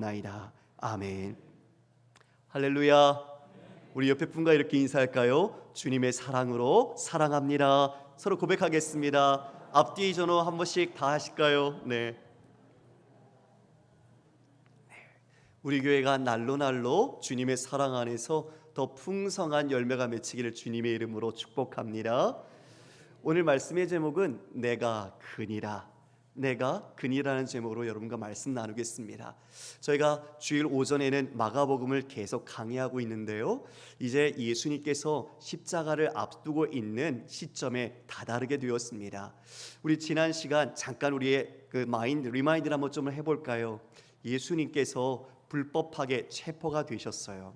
기도하옵나이다. 아멘. 할렐루야. 우리 옆에 분과 이렇게 인사할까요? 주님의 사랑으로 사랑합니다. 서로 고백하겠습니다. 앞뒤 전호 한 번씩 다 하실까요? 네. 우리 교회가 날로 날로 주님의 사랑 안에서 더 풍성한 열매가 맺히기를 주님의 이름으로 축복합니다. 오늘 말씀의 제목은 내가 그니라. 내가 그니라는 제목으로 여러분과 말씀 나누겠습니다. 저희가 주일 오전에는 마가복음을 계속 강의하고 있는데요, 이제 예수님께서 십자가를 앞두고 있는 시점에 다다르게 되었습니다. 우리 지난 시간 잠깐 우리의 그 리마인드를 한번 좀 해볼까요? 예수님께서 불법하게 체포가 되셨어요.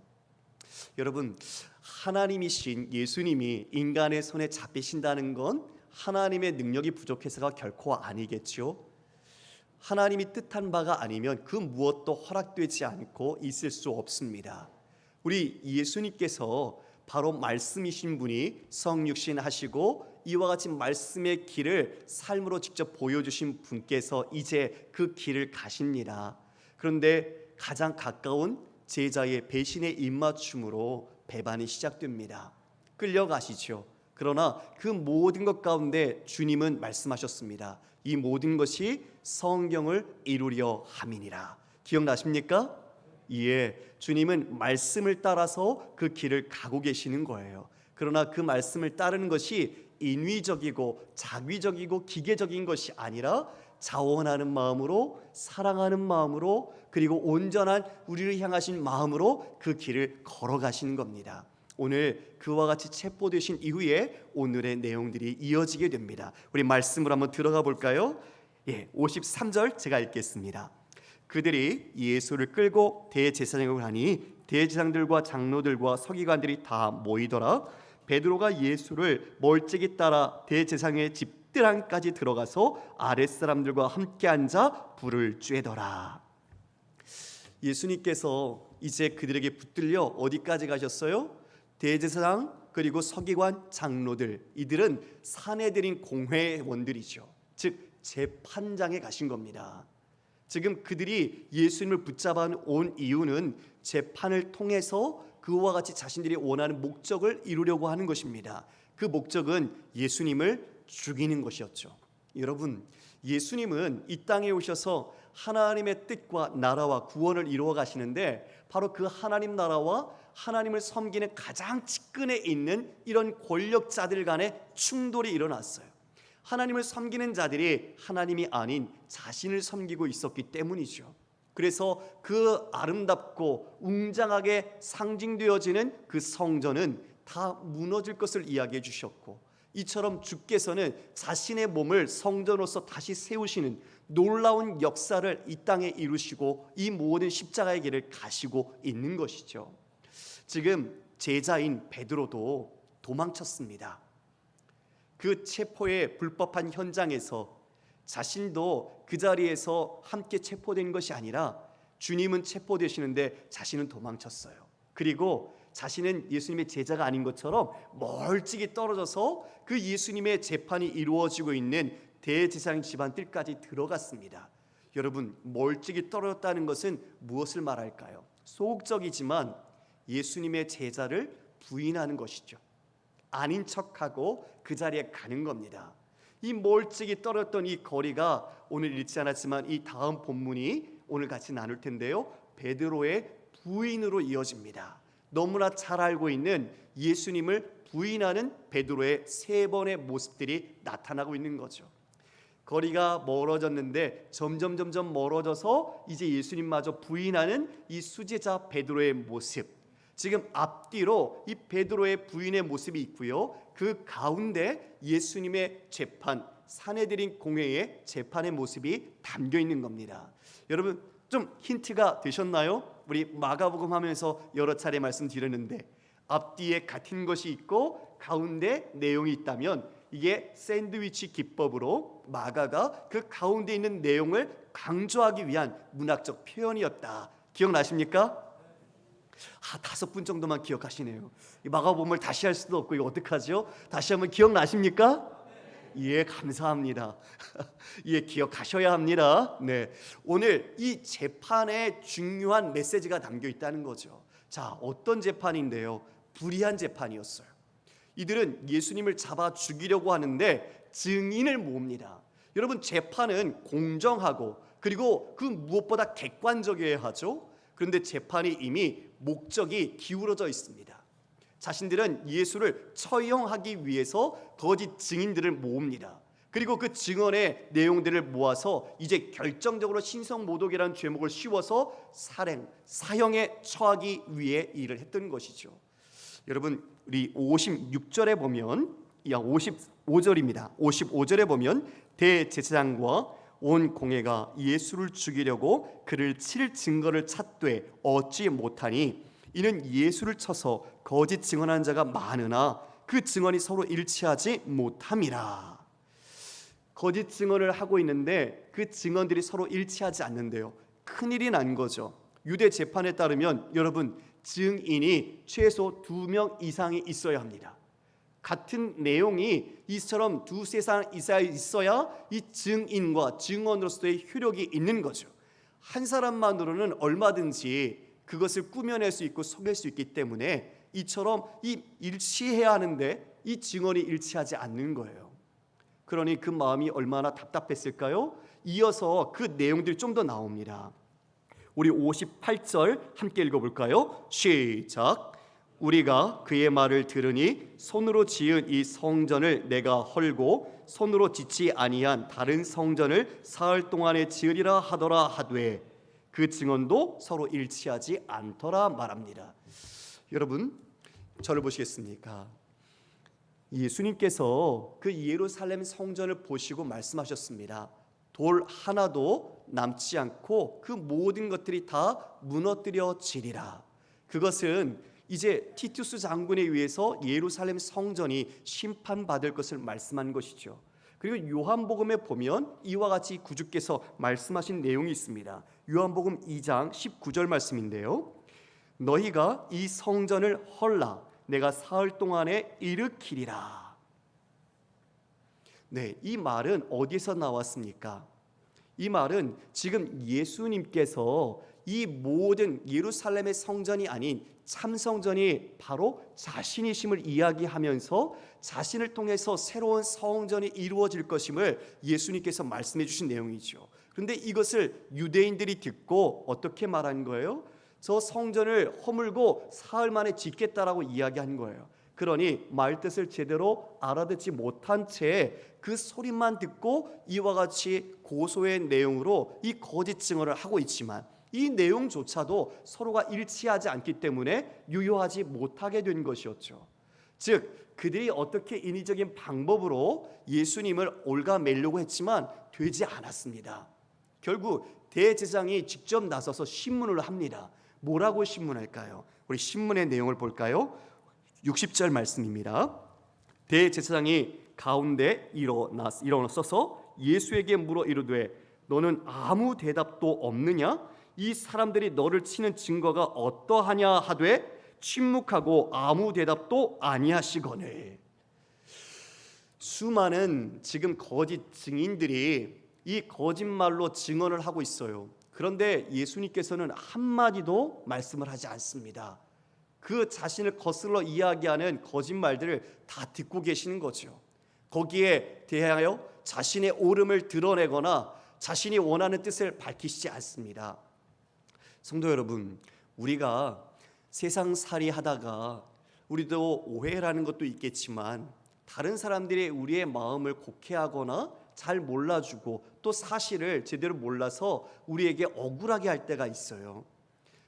여러분, 하나님이신 예수님이 인간의 손에 잡히신다는 건 하나님의 능력이 부족해서가 결코 아니겠죠. 하나님이 뜻한 바가 아니면 그 무엇도 허락되지 않고 있을 수 없습니다. 우리 예수님께서 바로 말씀이신 분이 성육신 하시고 이와 같이 말씀의 길을 삶으로 직접 보여주신 분께서 이제 그 길을 가십니다. 그런데 가장 가까운 제자의 배신의 입맞춤으로 배반이 시작됩니다. 끌려가시죠. 그러나 그 모든 것 가운데 주님은 말씀하셨습니다. 이 모든 것이 성경을 이루려 함이니라. 기억나십니까? 예, 주님은 말씀을 따라서 그 길을 가고 계시는 거예요. 그러나 그 말씀을 따르는 것이 인위적이고 자기적이고 기계적인 것이 아니라 자원하는 마음으로, 사랑하는 마음으로, 그리고 온전한 우리를 향하신 마음으로 그 길을 걸어가시는 겁니다. 오늘 그와 같이 체포되신 이후에 오늘의 내용들이 이어지게 됩니다. 우리 말씀으로 한번 들어가 볼까요? 53절 제가 읽겠습니다. 그들이 예수를 끌고 대제사장을 하니 대제사장들과 장로들과 서기관들이 다 모이더라. 베드로가 예수를 멀찍이 따라 대제사장의 집들 안까지 들어가서 아랫사람들과 함께 앉아 불을 쬐더라. 예수님께서 이제 그들에게 붙들려 어디까지 가셨어요? 대제사장 그리고 서기관 장로들, 이들은 사내들인 공회원들이죠. 즉 재판장에 가신 겁니다. 지금 그들이 예수님을 붙잡아 온 이유는 재판을 통해서 그와 같이 자신들이 원하는 목적을 이루려고 하는 것입니다. 그 목적은 예수님을 죽이는 것이었죠. 여러분, 예수님은 이 땅에 오셔서 하나님의 뜻과 나라와 구원을 이루어 가시는데, 바로 그 하나님 나라와 하나님을 섬기는 가장 측근에 있는 이런 권력자들 간의 충돌이 일어났어요. 하나님을 섬기는 자들이 하나님이 아닌 자신을 섬기고 있었기 때문이죠. 그래서 그 아름답고 웅장하게 상징되어지는 그 성전은 다 무너질 것을 이야기해 주셨고, 이처럼 주께서는 자신의 몸을 성전으로서 다시 세우시는 놀라운 역사를 이 땅에 이루시고 이 모든 십자가의 길을 가시고 있는 것이죠. 지금 제자인 베드로도 도망쳤습니다. 그 체포의 불법한 현장에서 자신도 그 자리에서 함께 체포된 것이 아니라 주님은 체포되시는데 자신은 도망쳤어요. 그리고 자신은 예수님의 제자가 아닌 것처럼 멀찍이 떨어져서 그 예수님의 재판이 이루어지고 있는 대제사장 집안 뜰까지 들어갔습니다. 여러분, 멀찍이 떨어졌다는 것은 무엇을 말할까요? 소극적이지만 예수님의 제자를 부인하는 것이죠. 아닌 척하고 그 자리에 가는 겁니다. 이 멀찍이 떨어졌던 이 거리가 오늘 읽지 않았지만 이 다음 본문이 오늘 같이 나눌 텐데요, 베드로의 부인으로 이어집니다. 너무나 잘 알고 있는 예수님을 부인하는 베드로의 세 번의 모습들이 나타나고 있는 거죠. 거리가 멀어졌는데 점점 멀어져서 이제 예수님마저 부인하는 이 수제자 베드로의 모습, 지금 앞뒤로 이 베드로의 부인의 모습이 있고요, 그 가운데 예수님의 재판, 사내들인 공회의 재판의 모습이 담겨 있는 겁니다. 여러분, 좀 힌트가 되셨나요? 우리 마가복음 하면서 여러 차례 말씀드렸는데, 앞뒤에 같은 것이 있고 가운데 내용이 있다면 이게 샌드위치 기법으로 마가가 그 가운데 있는 내용을 강조하기 위한 문학적 표현이었다. 기억나십니까? 5분 정도만 기억하시네요. 이 마가복음을 다시 할 수도 없고 이거 어떡하죠? 다시 한번 기억나십니까? 예, 감사합니다. 예, 기억하셔야 합니다. 네, 오늘 이 재판에 중요한 메시지가 담겨 있다는 거죠. 자, 어떤 재판인데요? 불의한 재판이었어요. 이들은 예수님을 잡아 죽이려고 하는데 증인을 모읍니다. 여러분, 재판은 공정하고 그리고 그 무엇보다 객관적이어야 하죠. 그런데 재판이 이미 목적이 기울어져 있습니다. 자신들은 예수를 처형하기 위해서 거짓 증인들을 모읍니다. 그리고 그 증언의 내용들을 모아서 이제 결정적으로 신성모독이라는 죄목을 씌워서 사형에 처하기 위해 일을 했던 것이죠. 여러분, 우리 56절에 보면 55절입니다. 55절에 보면 대제사장과 온 공회가 예수를 죽이려고 그를 칠 증거를 찾되 얻지 못하니 이는 예수를 쳐서 거짓 증언한 자가 많으나 그 증언이 서로 일치하지 못함이라. 거짓 증언을 하고 있는데 그 증언들이 서로 일치하지 않는데요, 큰일이 난 거죠. 유대 재판에 따르면 여러분, 증인이 최소 2명 이상이 있어야 합니다. 같은 내용이 이처럼 두세 사람 이상 있어야 이 증인과 증언으로서의 효력이 있는 거죠. 한 사람만으로는 얼마든지 그것을 꾸며낼 수 있고 속일 수 있기 때문에 이처럼 일치해야 하는데 이 증언이 일치하지 않는 거예요. 그러니 그 마음이 얼마나 답답했을까요? 이어서 그 내용들이 좀 더 나옵니다. 우리 58절 함께 읽어볼까요? 시작. 우리가 그의 말을 들으니 손으로 지은 이 성전을 내가 헐고 손으로 짓지 아니한 다른 성전을 사흘 동안에 지으리라 하더라 하되 그 증언도 서로 일치하지 않더라 말합니다. 여러분, 저를 보시겠습니까? 예수님께서 그 예루살렘 성전을 보시고 말씀하셨습니다. 돌 하나도 남지 않고 그 모든 것들이 다 무너뜨려지리라. 그것은 이제 티투스 장군에 의해서 예루살렘 성전이 심판받을 것을 말씀한 것이죠. 그리고 요한복음에 보면 이와 같이 구주께서 말씀하신 내용이 있습니다. 요한복음 2장 19절 말씀인데요, 너희가 이 성전을 헐라 내가 사흘 동안에 일으키리라. 네, 이 말은 어디서 나왔습니까? 이 말은 지금 예수님께서 이 모든 예루살렘의 성전이 아닌 참성전이 바로 자신이심을 이야기하면서 자신을 통해서 새로운 성전이 이루어질 것임을 예수님께서 말씀해 주신 내용이죠. 그런데 이것을 유대인들이 듣고 어떻게 말한 거예요? 저 성전을 허물고 사흘 만에 짓겠다라고 이야기한 거예요. 그러니 말뜻을 제대로 알아듣지 못한 채 그 소리만 듣고 이와 같이 고소의 내용으로 이 거짓 증언을 하고 있지만 이 내용조차도 서로가 일치하지 않기 때문에 유효하지 못하게 된 것이었죠. 즉 그들이 어떻게 인위적인 방법으로 예수님을 옭아매려고 했지만 되지 않았습니다. 결국 대제사장이 직접 나서서 신문을 합니다. 뭐라고 신문할까요? 우리 신문의 내용을 볼까요? 60절 말씀입니다. 대제사장이 가운데 일어서서 예수에게 물어 이르되 너는 아무 대답도 없느냐? 이 사람들이 너를 치는 증거가 어떠하냐 하되 침묵하고 아무 대답도 아니하시거늘. 수많은 지금 거짓 증인들이 이 거짓말로 증언을 하고 있어요. 그런데 예수님께서는 한마디도 말씀을 하지 않습니다. 그 자신을 거슬러 이야기하는 거짓말들을 다 듣고 계시는 거죠. 거기에 대하여 자신의 옳음을 드러내거나 자신이 원하는 뜻을 밝히시지 않습니다. 성도 여러분, 우리가 세상살이 하다가 우리도 오해라는 것도 있겠지만 다른 사람들이 우리의 마음을 곡해하거나 잘 몰라주고 또 사실을 제대로 몰라서 우리에게 억울하게 할 때가 있어요.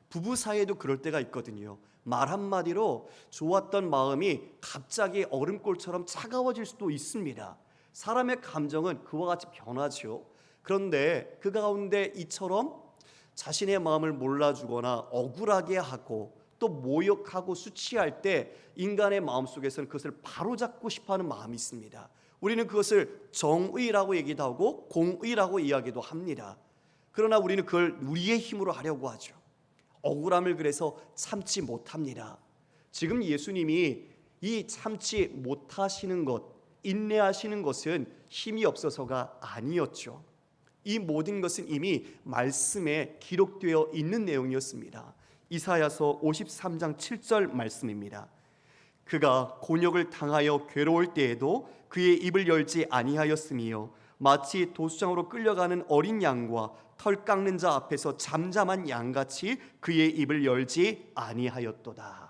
부부 사이에도 그럴 때가 있거든요. 말 한마디로 좋았던 마음이 갑자기 얼음골처럼 차가워질 수도 있습니다. 사람의 감정은 그와 같이 변하죠. 그런데 그 가운데 이처럼 자신의 마음을 몰라주거나 억울하게 하고 또 모욕하고 수치할 때 인간의 마음속에서는 그것을 바로잡고 싶어하는 마음이 있습니다. 우리는 그것을 정의라고 얘기도 하고 공의라고 이야기도 합니다. 그러나 우리는 그걸 우리의 힘으로 하려고 하죠. 억울함을 그래서 참지 못합니다. 지금 예수님이 이 참지 못하시는 것, 인내하시는 것은 힘이 없어서가 아니었죠. 이 모든 것은 이미 말씀에 기록되어 있는 내용이었습니다. 이사야서 53장 7절 말씀입니다. 그가 곤욕을 당하여 괴로울 때에도 그의 입을 열지 아니하였으며 마치 도수장으로 끌려가는 어린 양과 털 깎는 자 앞에서 잠잠한 양같이 그의 입을 열지 아니하였도다.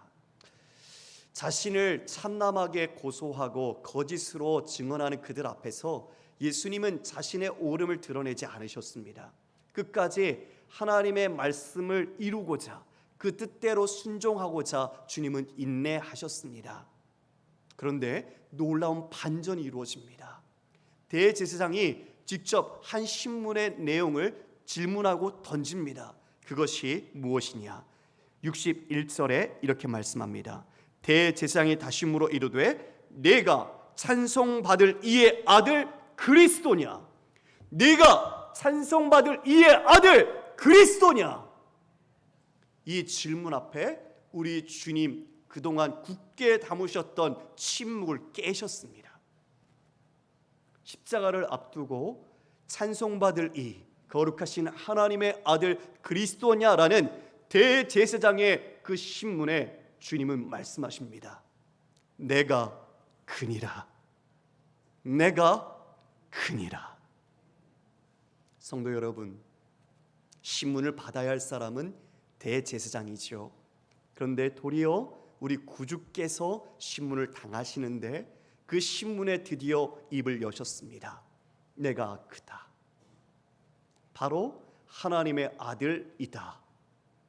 자신을 참남하게 고소하고 거짓으로 증언하는 그들 앞에서 예수님은 자신의 옳음을 드러내지 않으셨습니다. 끝까지 하나님의 말씀을 이루고자, 그 뜻대로 순종하고자 주님은 인내하셨습니다. 그런데 놀라운 반전이 이루어집니다. 대제사장이 직접 한 신문의 내용을 질문하고 던집니다. 그것이 무엇이냐? 61절에 이렇게 말씀합니다. 대제사장이 다시 물어 이르되 내가 찬송받을 이의 아들 그리스도냐? 네가 찬송받을 이의 아들 그리스도냐? 이 질문 앞에 우리 주님 그동안 굳게 담으셨던 침묵을 깨셨습니다. 십자가를 앞두고 찬송받을 이 거룩하신 하나님의 아들 그리스도냐라는 대제사장의 그 신문에 주님은 말씀하십니다. 내가 그니라. 내가 그니라. 성도 여러분, 신문을 받아야 할 사람은 대제사장이죠. 그런데 도리어 우리 구주께서 신문을 당하시는데 그 신문에 드디어 입을 여셨습니다. 내가 그다. 바로 하나님의 아들이다.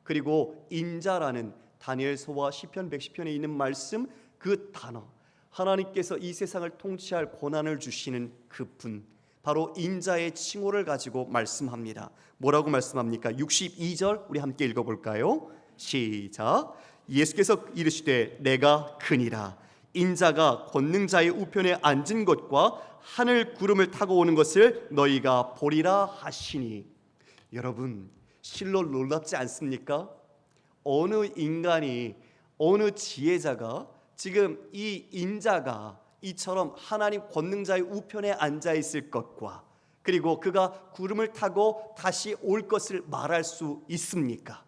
그리고 인자라는 다니엘서와 시편 110편에 있는 말씀, 그 단어, 하나님께서 이 세상을 통치할 권한을 주시는 그분, 바로 인자의 칭호를 가지고 말씀합니다. 뭐라고 말씀합니까? 62절 우리 함께 읽어볼까요? 시작. 예수께서 이르시되 내가 그니라. 인자가 권능자의 우편에 앉은 것과 하늘 구름을 타고 오는 것을 너희가 보리라 하시니. 여러분, 실로 놀랍지 않습니까? 어느 인간이, 어느 지혜자가 지금 이 인자가 이처럼 하나님 권능자의 우편에 앉아 있을 것과 그리고 그가 구름을 타고 다시 올 것을 말할 수 있습니까?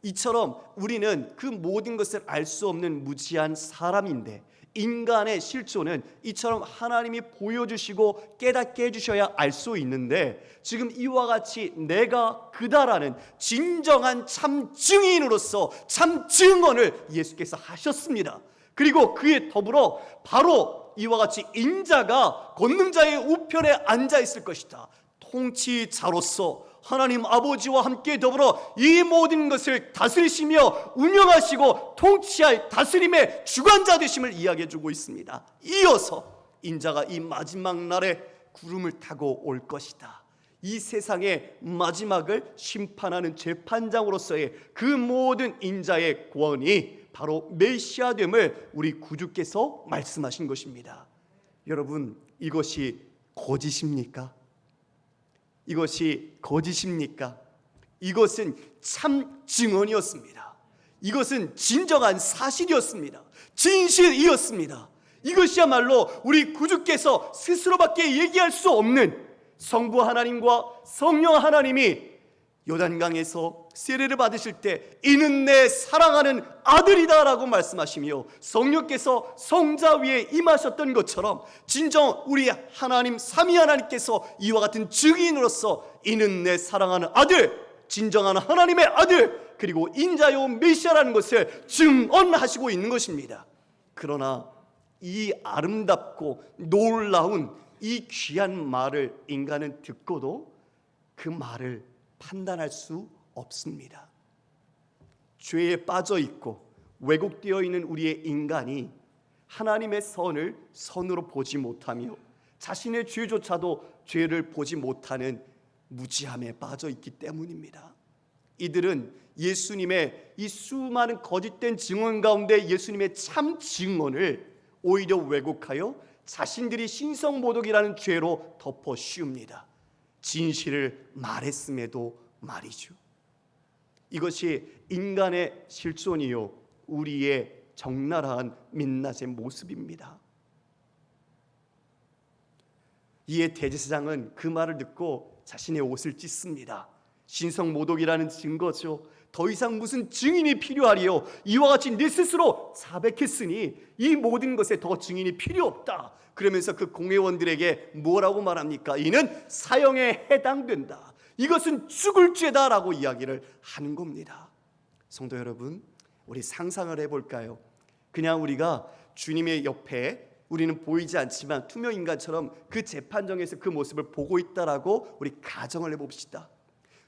이처럼 우리는 그 모든 것을 알 수 없는 무지한 사람인데, 인간의 실존은 이처럼 하나님이 보여주시고 깨닫게 해주셔야 알 수 있는데, 지금 이와 같이 내가 그다라는 진정한 참 증인으로서 참 증언을 예수께서 하셨습니다. 그리고 그에 더불어 바로 이와 같이 인자가 권능자의 우편에 앉아 있을 것이다. 통치자로서 하나님 아버지와 함께 더불어 이 모든 것을 다스리시며 운영하시고 통치할 다스림의 주관자 되심을 이야기해주고 있습니다. 이어서 인자가 이 마지막 날에 구름을 타고 올 것이다. 이 세상의 마지막을 심판하는 재판장으로서의 그 모든 인자의 권위, 바로 메시아됨을 우리 구주께서 말씀하신 것입니다. 여러분, 이것이 거짓입니까? 이것이 거짓입니까? 이것은 참 증언이었습니다. 이것은 진정한 사실이었습니다. 진실이었습니다. 이것이야말로 우리 구주께서 스스로밖에 얘기할 수 없는 성부 하나님과 성령 하나님이 요단강에서 세례를 받으실 때 이는 내 사랑하는 아들이다 라고 말씀하시며, 성령께서 성자 위에 임하셨던 것처럼 진정 우리 하나님 삼위 하나님께서 이와 같은 증인으로서 이는 내 사랑하는 아들, 진정한 하나님의 아들, 그리고 인자요 메시아라는 것을 증언하시고 있는 것입니다. 그러나 이 아름답고 놀라운 이 귀한 말을 인간은 듣고도 그 말을 판단할 수 없습니다. 죄에 빠져 있고 왜곡되어 있는 우리의 인간이 하나님의 선을 선으로 보지 못하며 자신의 죄조차도 죄를 보지 못하는 무지함에 빠져 있기 때문입니다. 이들은 예수님의 이 수많은 거짓된 증언 가운데 예수님의 참 증언을 오히려 왜곡하여 자신들이 신성모독이라는 죄로 덮어 씌웁니다. 진실을 말했음에도 말이죠. 이것이 인간의 실존이요 우리의 적나라한 민낯의 모습입니다. 이에 대제사장은 그 말을 듣고 자신의 옷을 찢습니다. 신성모독이라는 증거죠. 더 이상 무슨 증인이 필요하리요? 이와 같이 내 스스로 자백했으니 이 모든 것에 더 증인이 필요 없다. 그러면서 그 공회원들에게 뭐라고 말합니까? 이는 사형에 해당된다. 이것은 죽을 죄다라고 이야기를 하는 겁니다. 성도 여러분, 우리 상상을 해볼까요? 그냥 우리가 주님의 옆에 우리는 보이지 않지만 투명 인간처럼 그 재판정에서 그 모습을 보고 있다라고 우리 가정을 해봅시다.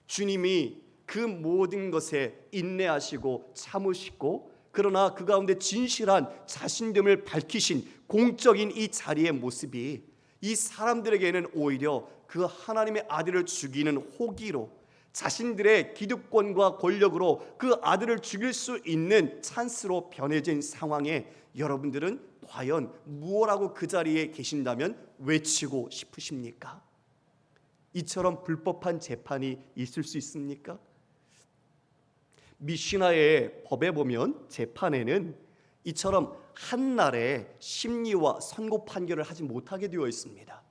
주님이 그 모든 것에 인내하시고 참으시고, 그러나 그 가운데 진실한 자신됨을 밝히신 공적인 이 자리의 모습이 이 사람들에게는 오히려 그 하나님의 아들을 죽이는 호기로, 자신들의 기득권과 권력으로 그 아들을 죽일 수 있는 찬스로 변해진 상황에 여러분들은 과연 무엇라고 그 자리에 계신다면 외치고 싶으십니까? 이처럼 불법한 재판이 있을 수 있습니까? 미시나의 법에 보면 재판에는 이처럼 한날에 심리와 선고 판결을 하지 못하게 되어 있습니다.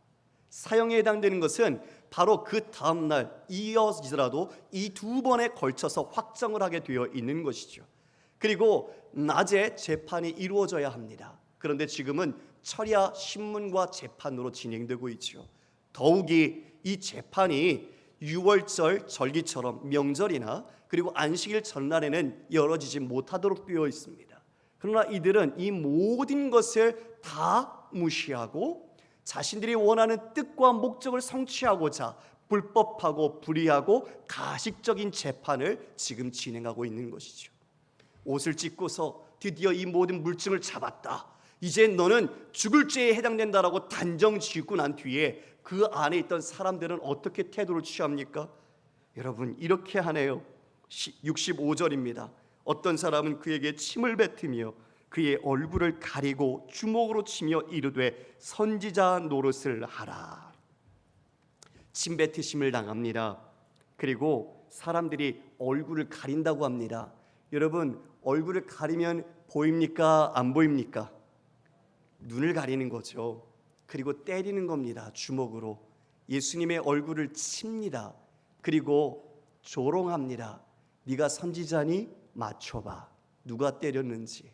사형에 해당되는 것은 바로 그 다음날 이어지더라도 이 두 번에 걸쳐서 확정을 하게 되어 있는 것이죠. 그리고 낮에 재판이 이루어져야 합니다. 그런데 지금은 철야 신문과 재판으로 진행되고 있죠. 더욱이 이 재판이 6월절 절기처럼 명절이나 그리고 안식일 전날에는 열어지지 못하도록 되어 있습니다. 그러나 이들은 이 모든 것을 다 무시하고 자신들이 원하는 뜻과 목적을 성취하고자 불법하고 불의하고 가식적인 재판을 지금 진행하고 있는 것이죠. 옷을 찢고서 드디어 이 모든 물증을 잡았다. 이제 너는 죽을 죄에 해당된다라고 단정 짓고 난 뒤에 그 안에 있던 사람들은 어떻게 태도를 취합니까? 여러분, 이렇게 하네요. 65절입니다. 어떤 사람은 그에게 침을 뱉으며 그의 얼굴을 가리고 주먹으로 치며 이르되 선지자 노릇을 하라. 침 뱉으심을 당합니다. 그리고 사람들이 얼굴을 가린다고 합니다. 여러분, 얼굴을 가리면 보입니까? 안 보입니까? 눈을 가리는 거죠. 그리고 때리는 겁니다. 주먹으로. 예수님의 얼굴을 칩니다. 그리고 조롱합니다. 네가 선지자니? 맞춰봐. 누가 때렸는지.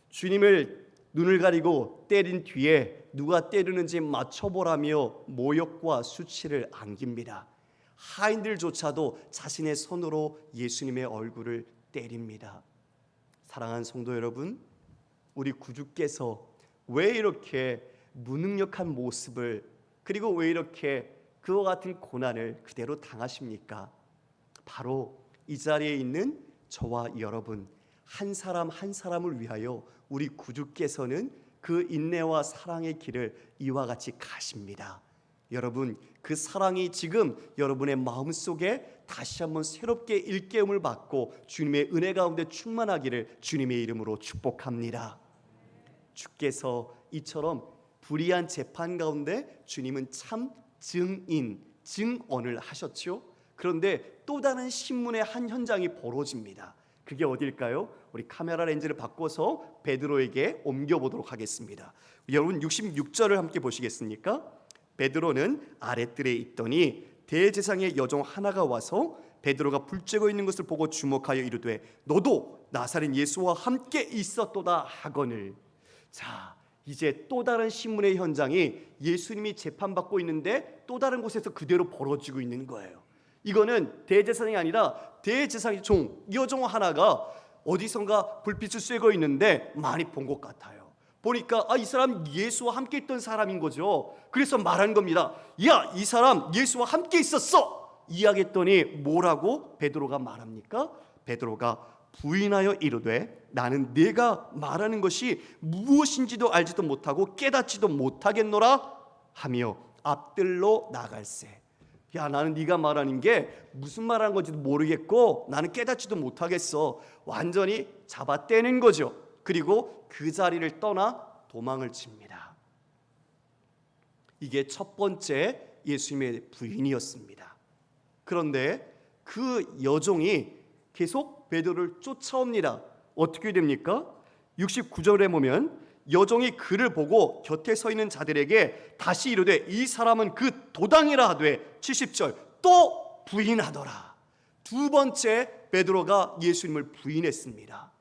주님을 눈을 가리고 때린 뒤에 누가 때리는지 맞춰보라며 모욕과 수치를 안깁니다. 하인들조차도 자신의 손으로 예수님의 얼굴을 때립니다. 사랑하는 성도 여러분, 우리 구주께서 왜 이렇게 무능력한 모습을, 그리고 왜 이렇게 그와 같은 고난을 그대로 당하십니까? 바로 이 자리에 있는 저와 여러분 한 사람 한 사람을 위하여 우리 구주께서는 그 인내와 사랑의 길을 이와 같이 가십니다. 여러분, 그 사랑이 지금 여러분의 마음속에 다시 한번 새롭게 일깨움을 받고 주님의 은혜 가운데 충만하기를 주님의 이름으로 축복합니다. 주께서 이처럼 불의한 재판 가운데 주님은 참 증인, 증언을 하셨죠. 그런데 또 다른 신문의 한 현장이 벌어집니다. 그게 어딜까요? 우리 카메라 렌즈를 바꿔서 베드로에게 옮겨보도록 하겠습니다. 여러분, 66절을 함께 보시겠습니까? 베드로는 아랫뜰에 있더니 대제사장의 여종 하나가 와서 베드로가 불 쬐고 있는 것을 보고 주목하여 이르되 너도 나사렛 예수와 함께 있었도다 하거늘. 자, 이제 또 다른 신문의 현장이 예수님이 재판받고 있는데 또 다른 곳에서 그대로 벌어지고 있는 거예요. 이거는 대제사장이 아니라 대제사장의 종, 여종 하나가 어디선가 불빛을 쐬고 있는데 많이 본 것 같아요. 보니까 이 사람 예수와 함께 있던 사람인 거죠. 그래서 말한 겁니다. 야, 이 사람 예수와 함께 있었어! 이야기했더니 뭐라고 베드로가 말합니까? 베드로가 부인하여 이르되 나는 네가 말하는 것이 무엇인지도 알지도 못하고 깨닫지도 못하겠노라 하며 앞들로 나갈새. 야, 나는 네가 말하는 게 무슨 말하는 건지도 모르겠고 나는 깨닫지도 못하겠어. 완전히 잡아떼는 거죠. 그리고 그 자리를 떠나 도망을 칩니다. 이게 첫 번째 예수님의 부인이었습니다. 그런데 그 여종이 계속 베드로를 쫓아옵니다. 어떻게 됩니까? 69절에 보면 여종이 그를 보고 곁에 서 있는 자들에게 다시 이르되 이 사람은 그 도당이라 하되 70절 또 부인하더라. 두 번째 베드로가 예수님을 부인했습니다.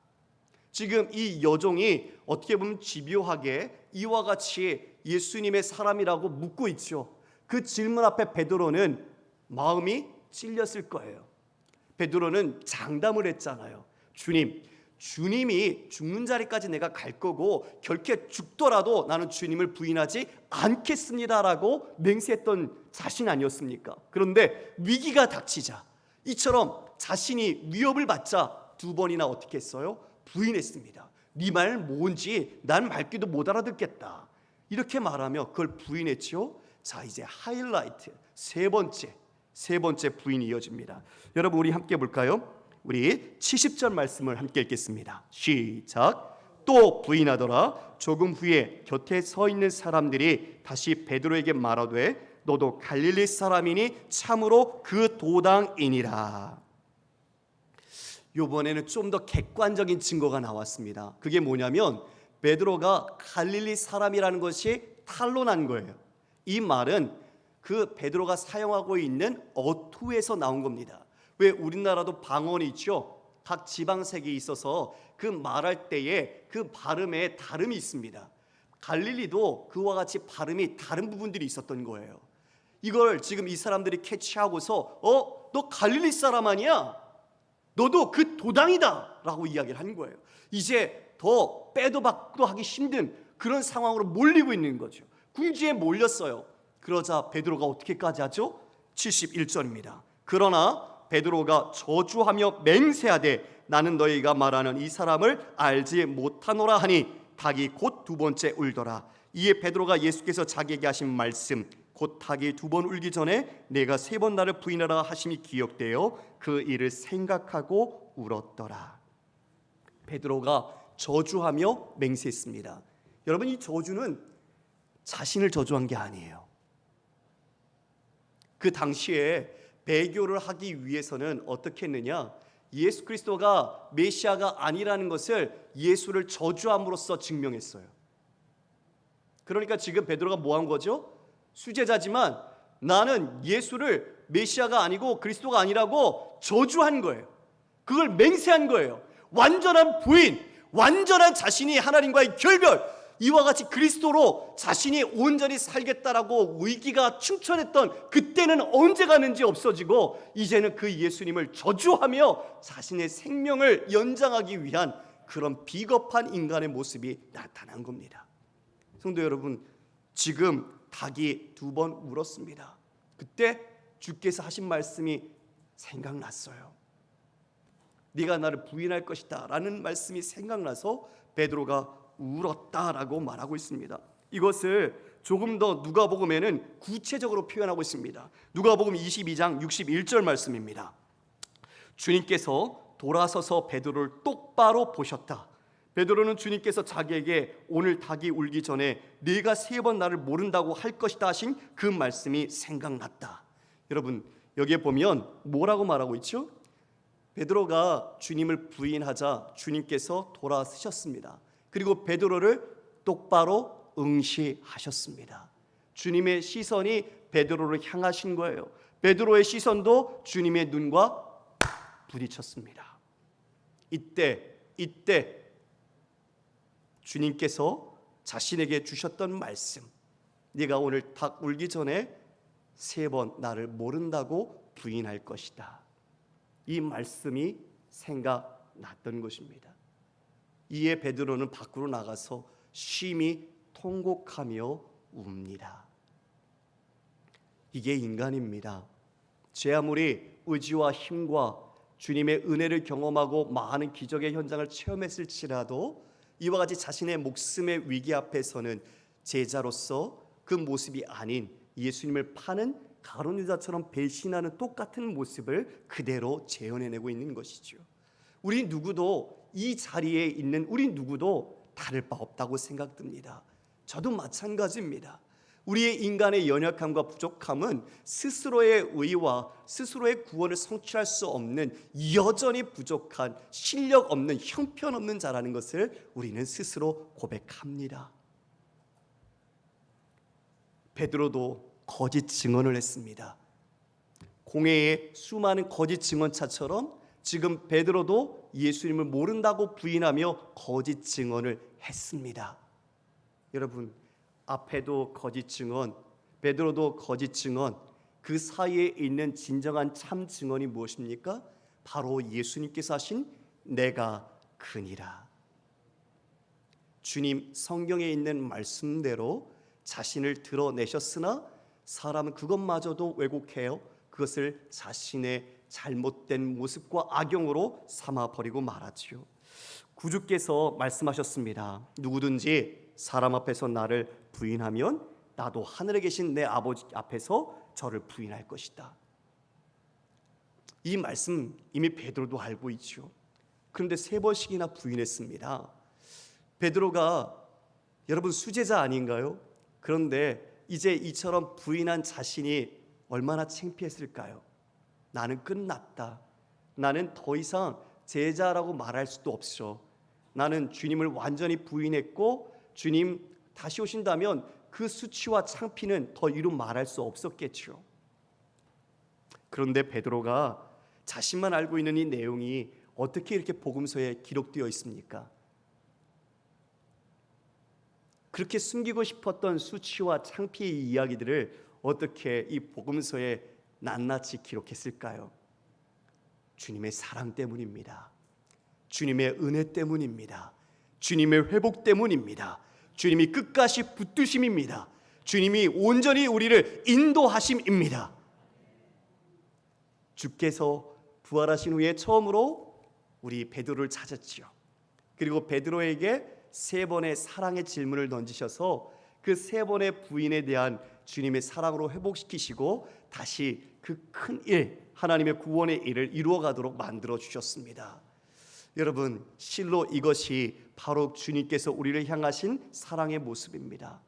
지금 이 여종이 어떻게 보면 집요하게 이와 같이 예수님의 사람이라고 묻고 있죠. 그 질문 앞에 베드로는 마음이 찔렸을 거예요. 베드로는 장담을 했잖아요. 주님이 죽는 자리까지 내가 갈 거고 결코 죽더라도 나는 주님을 부인하지 않겠습니다라고 맹세했던 자신 아니었습니까? 그런데 위기가 닥치자 이처럼 자신이 위협을 받자 두 번이나 어떻게 했어요? 부인했습니다. 네 말 뭔지 난 말귀도 못 알아듣겠다. 이렇게 말하며 그걸 부인했죠. 자, 이제 하이라이트 세 번째 부인이 이어집니다. 여러분 우리 함께 볼까요? 우리 70절 말씀을 함께 읽겠습니다. 시작. 또 부인하더라. 조금 후에 곁에 서 있는 사람들이 다시 베드로에게 말하되 너도 갈릴리 사람이니 참으로 그 도당이니라. 이번에는 좀 더 객관적인 증거가 나왔습니다. 그게 뭐냐면 베드로가 갈릴리 사람이라는 것이 탄로난 거예요. 이 말은 그 베드로가 사용하고 있는 어투에서 나온 겁니다. 왜 우리나라도 방언이 있죠. 각 지방색이 있어서 그 말할 때에 그 발음에 다름이 있습니다. 갈릴리도 그와 같이 발음이 다른 부분들이 있었던 거예요. 이걸 지금 이 사람들이 캐치하고서 너 갈릴리 사람 아니야? 너도 그 도당이다 라고 이야기를 한 거예요. 이제 더 빼도 박도 하기 힘든 그런 상황으로 몰리고 있는 거죠. 궁지에 몰렸어요. 그러자 베드로가 어떻게까지 하죠? 71절입니다. 그러나 베드로가 저주하며 맹세하되 나는 너희가 말하는 이 사람을 알지 못하노라 하니 닭이 곧 두 번째 울더라. 이에 베드로가 예수께서 자기에게 하신 말씀 곧 닭이 두 번 울기 전에 내가 세 번 나를 부인하라 하심이 기억되어 그 일을 생각하고 울었더라. 베드로가 저주하며 맹세했습니다. 여러분 이 저주는 자신을 저주한 게 아니에요. 그 당시에 배교를 하기 위해서는 어떻게 했느냐? 예수 그리스도가 메시아가 아니라는 것을 예수를 저주함으로써 증명했어요. 그러니까 지금 베드로가 뭐 한 거죠? 수제자지만 나는 예수를 메시아가 아니고 그리스도가 아니라고 저주한 거예요. 그걸 맹세한 거예요. 완전한 부인, 완전한 자신이 하나님과의 결별, 이와 같이 그리스도로 자신이 온전히 살겠다라고 위기가 충천했던 그때는 언제 가는지 없어지고 이제는 그 예수님을 저주하며 자신의 생명을 연장하기 위한 그런 비겁한 인간의 모습이 나타난 겁니다. 성도 여러분, 지금 닭이 두 번 울었습니다. 그때 주께서 하신 말씀이 생각났어요. 네가 나를 부인할 것이다 라는 말씀이 생각나서 베드로가 울었다라고 말하고 있습니다. 이것을 조금 더 누가복음에는 구체적으로 표현하고 있습니다. 누가복음 22장 61절 말씀입니다. 주님께서 돌아서서 베드로를 똑바로 보셨다. 베드로는 주님께서 자기에게 오늘 닭이 울기 전에 네가 세 번 나를 모른다고 할 것이다 하신 그 말씀이 생각났다. 여러분 여기에 보면 뭐라고 말하고 있죠? 베드로가 주님을 부인하자 주님께서 돌아서셨습니다. 그리고 베드로를 똑바로 응시하셨습니다. 주님의 시선이 베드로를 향하신 거예요. 베드로의 시선도 주님의 눈과 부딪혔습니다. 이때 주님께서 자신에게 주셨던 말씀, 네가 오늘 닭 울기 전에 세 번 나를 모른다고 부인할 것이다. 이 말씀이 생각났던 것입니다. 이에 베드로는 밖으로 나가서 심히 통곡하며 웁니다. 이게 인간입니다. 제 아무리 의지와 힘과 주님의 은혜를 경험하고 많은 기적의 현장을 체험했을지라도 이와 같이 자신의 목숨의 위기 앞에서는 제자로서 그 모습이 아닌 예수님을 파는 가룟 유다처럼 배신하는 똑같은 모습을 그대로 재현해내고 있는 것이죠. 우리 누구도 이 자리에 있는 우리 누구도 다를 바 없다고 생각됩니다. 저도 마찬가지입니다. 우리의 인간의 연약함과 부족함은 스스로의 의와 스스로의 구원을 성취할 수 없는 여전히 부족한 실력 없는 형편없는 자라는 것을 우리는 스스로 고백합니다. 베드로도 거짓 증언을 했습니다. 공회의 수많은 거짓 증언차처럼 지금 베드로도 예수님을 모른다고 부인하며 거짓 증언을 했습니다. 여러분, 앞에도 거짓 증언, 베드로도 거짓 증언, 그 사이에 있는 진정한 참 증언이 무엇입니까? 바로 예수님께서 하신 내가 그니라. 주님 성경에 있는 말씀대로 자신을 드러내셨으나 사람은 그것마저도 왜곡해요. 그것을 자신의 잘못된 모습과 악용으로 삼아버리고 말하지요. 구주께서 말씀하셨습니다. 누구든지 사람 앞에서 나를 부인하면 나도 하늘에 계신 내 아버지 앞에서 저를 부인할 것이다. 이 말씀 이미 베드로도 알고 있죠. 그런데 3번씩이나 부인했습니다. 베드로가 여러분 수제자 아닌가요? 그런데 이제 이처럼 부인한 자신이 얼마나 창피했을까요? 나는 끝났다. 나는 더 이상 제자라고 말할 수도 없어. 나는 주님을 완전히 부인했고 주님 다시 오신다면 그 수치와 창피는 더 이루 말할 수 없었겠죠. 그런데 베드로가 자신만 알고 있는 이 내용이 어떻게 이렇게 복음서에 기록되어 있습니까? 그렇게 숨기고 싶었던 수치와 창피의 이야기들을 어떻게 이 복음서에 낱낱이 기록했을까요? 주님의 사랑 때문입니다. 주님의 은혜 때문입니다. 주님의 회복 때문입니다. 주님이 끝까지 붙드심입니다. 주님이 온전히 우리를 인도하심입니다. 주께서 부활하신 후에 처음으로 우리 베드로를 찾았지요. 그리고 베드로에게 3번의 사랑의 질문을 던지셔서 그 3번의 부인에 대한 주님의 사랑으로 회복시키시고 다시 그 큰 일, 하나님의 구원의 일을 이루어가도록 만들어 주셨습니다. 여러분, 실로 이것이 바로 주님께서 우리를 향하신 사랑의 모습입니다.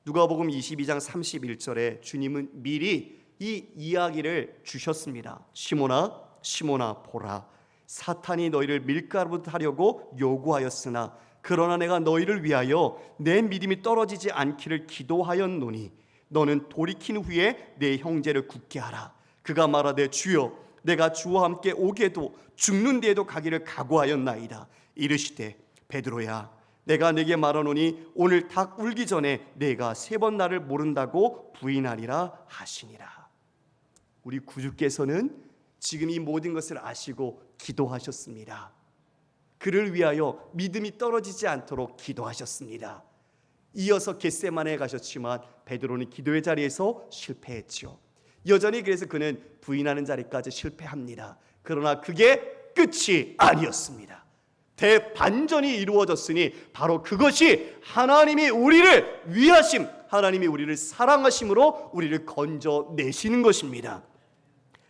누가복음 22장 31절에 주님은 미리 이 이야기를 주셨습니다. 시몬아, 시몬아 보라, 사탄이 너희를 밀가루로 하려고 요구하였으나 그러나 내가 너희를 위하여 내 믿음이 떨어지지 않기를 기도하였노니 너는 돌이킨 후에 내 형제를 굳게 하라. 그가 말하되 주여 내가 주와 함께 오게도 죽는 데에도 가기를 각오하였나이다. 이르시되 베드로야 내가 네게 말하노니 오늘 닭 울기 전에 내가 3번 나를 모른다고 부인하리라 하시니라. 우리 구주께서는 지금 이 모든 것을 아시고 기도하셨습니다. 그를 위하여 믿음이 떨어지지 않도록 기도하셨습니다. 이어서 겟세마네에 가셨지만 베드로는 기도의 자리에서 실패했죠. 여전히 그래서 그는 부인하는 자리까지 실패합니다. 그러나 그게 끝이 아니었습니다. 대반전이 이루어졌으니 바로 그것이 하나님이 우리를 위하심, 하나님이 우리를 사랑하심으로 우리를 건져내시는 것입니다.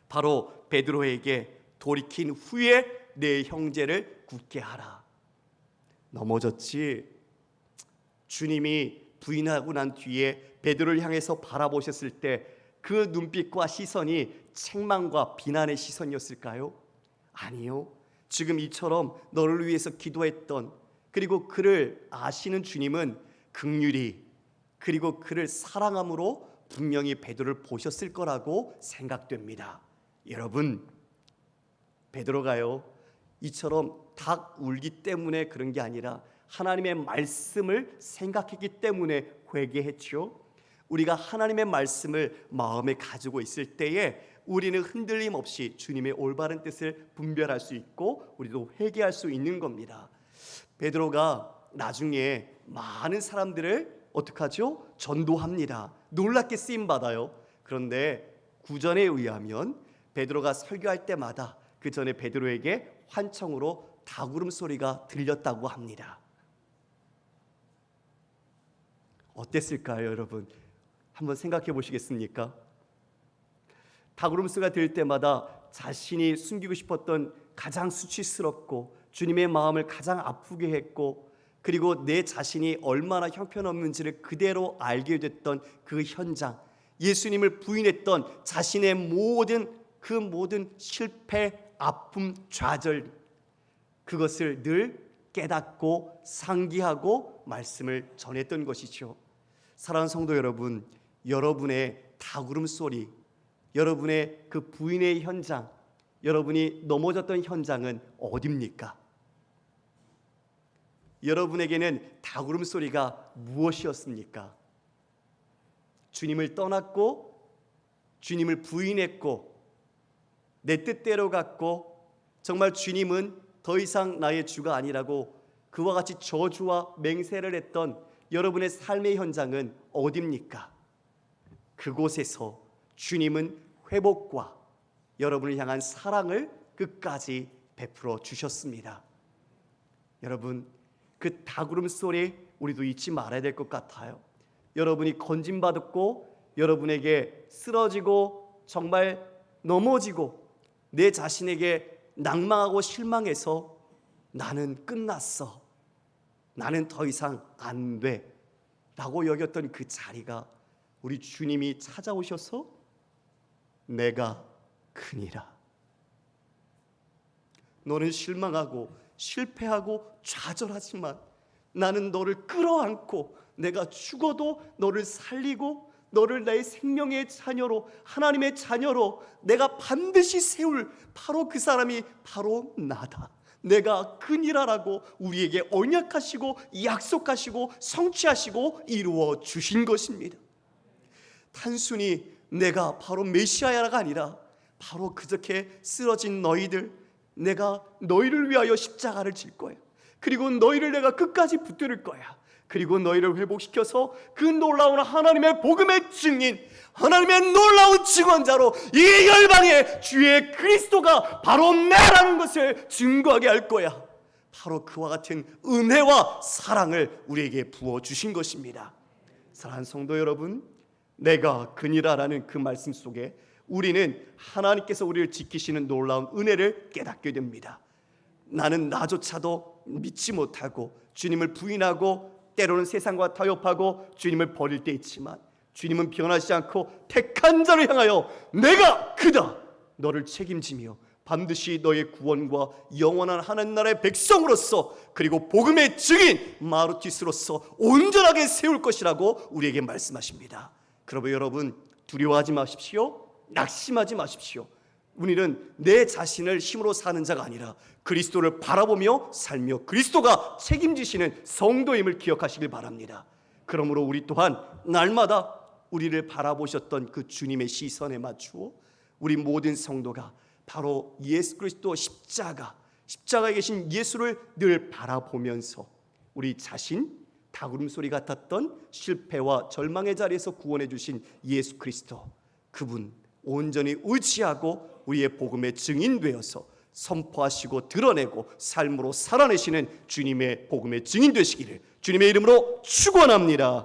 바로 베드로에게 돌이킨 후에 내 형제를 굳게 하라. 넘어졌지. 주님이 부인하고 난 뒤에 베드로를 향해서 바라보셨을 때 그 눈빛과 시선이 책망과 비난의 시선이었을까요? 아니요. 지금 이처럼 너를 위해서 기도했던, 그리고 그를 아시는 주님은 긍휼히 그리고 그를 사랑함으로 분명히 베드로를 보셨을 거라고 생각됩니다. 여러분, 베드로가요 이처럼 닭 울기 때문에 그런 게 아니라 하나님의 말씀을 생각했기 때문에 회개했죠. 우리가 하나님의 말씀을 마음에 가지고 있을 때에 우리는 흔들림 없이 주님의 올바른 뜻을 분별할 수 있고 우리도 회개할 수 있는 겁니다. 베드로가 나중에 많은 사람들을 어떻게 하죠? 전도합니다. 놀랍게 쓰임받아요. 그런데 구전에 의하면 베드로가 설교할 때마다 그 전에 베드로에게 환청으로 닭울음 소리가 들렸다고 합니다. 어땠을까요, 여러분? 한번 생각해 보시겠습니까? 닭울음소리가 들릴 때마다 자신이 숨기고 싶었던 가장 수치스럽고 주님의 마음을 가장 아프게 했고 그리고 내 자신이 얼마나 형편없는지를 그대로 알게 됐던 그 현장, 예수님을 부인했던 자신의 모든 실패, 아픔, 좌절, 그것을 늘 깨닫고 상기하고 말씀을 전했던 것이죠. 사랑하는 성도 여러분, 여러분의 다구름 소리, 여러분의 그 부인의 현장, 여러분이 넘어졌던 현장은 어디입니까? 여러분에게는 다구름 소리가 무엇이었습니까? 주님을 떠났고, 주님을 부인했고, 내 뜻대로 갔고, 정말 주님은 더 이상 나의 주가 아니라고 그와 같이 저주와 맹세를 했던 여러분의 삶의 현장은 어디입니까? 그곳에서 주님은 회복과 여러분을 향한 사랑을 끝까지 베풀어 주셨습니다. 여러분, 그 다구름 소리 우리도 잊지 말아야 될 것 같아요. 여러분이 건짐받았고, 여러분에게 쓰러지고 정말 넘어지고 내 자신에게 낭망하고 실망해서 나는 끝났어, 나는 더 이상 안 돼 라고 여겼던 그 자리가 우리 주님이 찾아오셔서 내가 크니라, 너는 실망하고 실패하고 좌절하지만 나는 너를 끌어안고 내가 죽어도 너를 살리고 너를 나의 생명의 자녀로, 하나님의 자녀로 내가 반드시 세울 바로 그 사람이 바로 나다, 내가 그니라라고 우리에게 언약하시고 약속하시고 성취하시고 이루어 주신 것입니다. 단순히 내가 바로 메시아야가 아니라 바로 그저께 쓰러진 너희들, 내가 너희를 위하여 십자가를 질 거야. 그리고 너희를 내가 끝까지 붙들 거야. 그리고 너희를 회복시켜서 그 놀라운 하나님의 복음의 증인, 하나님의 놀라운 증언자로 이 열방에 주의 그리스도가 바로 나라는 것을 증거하게 할 거야. 바로 그와 같은 은혜와 사랑을 우리에게 부어주신 것입니다. 사랑하는 성도 여러분, 내가 그니라라는 그 말씀 속에 우리는 하나님께서 우리를 지키시는 놀라운 은혜를 깨닫게 됩니다. 나는 나조차도 믿지 못하고 주님을 부인하고 때로는 세상과 타협하고 주님을 버릴 때 있지만 주님은 변하지 않고 택한 자를 향하여 내가 그다, 너를 책임지며 반드시 너의 구원과 영원한 하나님 나라의 백성으로서 그리고 복음의 증인 마르티스로서 온전하게 세울 것이라고 우리에게 말씀하십니다. 그러므로 여러분, 두려워하지 마십시오. 낙심하지 마십시오. 우리는 내 자신을 힘으로 사는 자가 아니라 그리스도를 바라보며 살며 그리스도가 책임지시는 성도임을 기억하시길 바랍니다. 그러므로 우리 또한 날마다 우리를 바라보셨던 그 주님의 시선에 맞추어 우리 모든 성도가 바로 예수 그리스도 십자가에 계신 예수를 늘 바라보면서 우리 자신, 다구름 소리 같았던 실패와 절망의 자리에서 구원해 주신 예수 그리스도, 그분 온전히 의지하고 우리의 복음의 증인 되어서 선포하시고 드러내고 삶으로 살아내시는 주님의 복음의 증인 되시기를 주님의 이름으로 축원합니다.